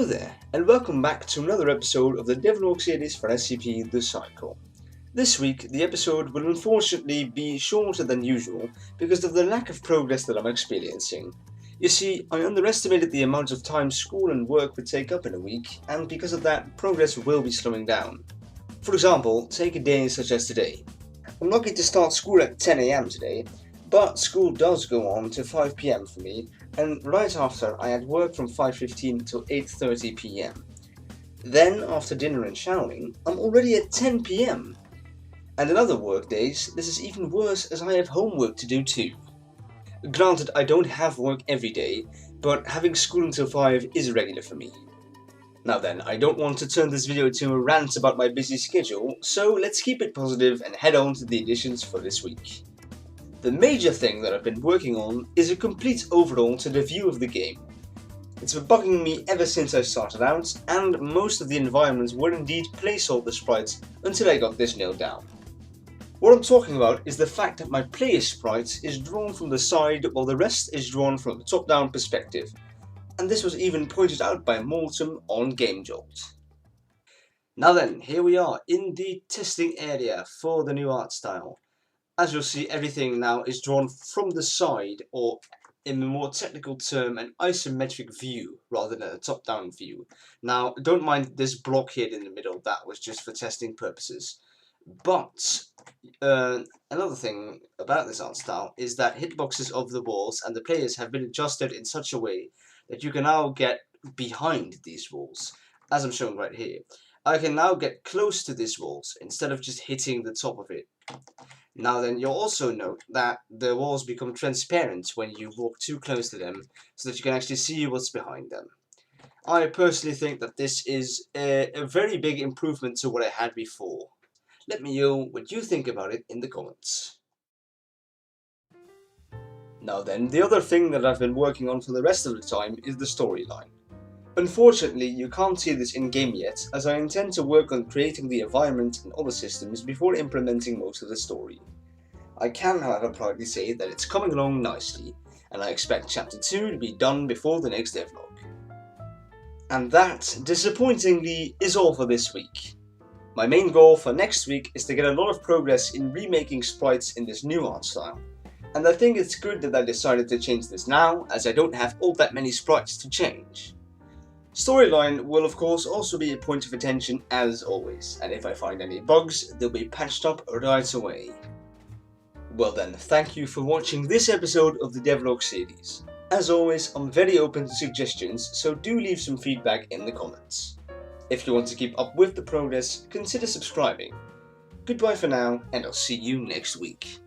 Hello there, and welcome back to another episode of the Devlog series for SCP The Cycle. This week, the episode will unfortunately be shorter than usual because of the lack of progress that I'm experiencing. You see, I underestimated the amount of time school and work would take up in a week, and because of that, progress will be slowing down. For example, take a day such as today. I'm lucky to start school at 10 AM today, but school does go on to 5 PM for me, and right after I had work from 5:15 till 8:30 PM. Then, after dinner and showering, I'm already at 10 PM. And in other work days, this is even worse as I have homework to do too. Granted, I don't have work every day, but having school until 5 is regular for me. Now then, I don't want to turn this video into a rant about my busy schedule, so let's keep it positive and head on to the additions for this week. The major thing that I've been working on is a complete overhaul to the view of the game. It's been bugging me ever since I started out, and most of the environments were indeed placeholder sprites until I got this nailed down. What I'm talking about is the fact that my player sprite is drawn from the side while the rest is drawn from a top-down perspective, and this was even pointed out by Mortem on GameJolt. Now then, here we are in the testing area for the new Artstyle. As you'll see, everything now is drawn from the side, or in a more technical term, an isometric view rather than a top-down view. Now, don't mind this block here in the middle, that was just for testing purposes. But another thing about this art style is that hitboxes of the walls and the players have been adjusted in such a way that you can now get behind these walls, as I'm showing right here. I can now get close to these walls instead of just hitting the top of it. Now then, you'll also note that the walls become transparent when you walk too close to them, so that you can actually see what's behind them. I personally think that this is a very big improvement to what I had before. Let me know what you think about it in the comments. Now then, the other thing that I've been working on for the rest of the time is the storyline. Unfortunately, you can't see this in-game yet, as I intend to work on creating the environment and other systems before implementing most of the story. I can, however, proudly say that it's coming along nicely, and I expect Chapter 2 to be done before the next devlog. And that, disappointingly, is all for this week. My main goal for next week is to get a lot of progress in remaking sprites in this new art style, and I think it's good that I decided to change this now, as I don't have all that many sprites to change. Storyline will of course also be a point of attention as always, and if I find any bugs, they'll be patched up right away. Well then, thank you for watching this episode of the Devlog series. As always, I'm very open to suggestions, so do leave some feedback in the comments. If you want to keep up with the progress, consider subscribing. Goodbye for now, and I'll see you next week.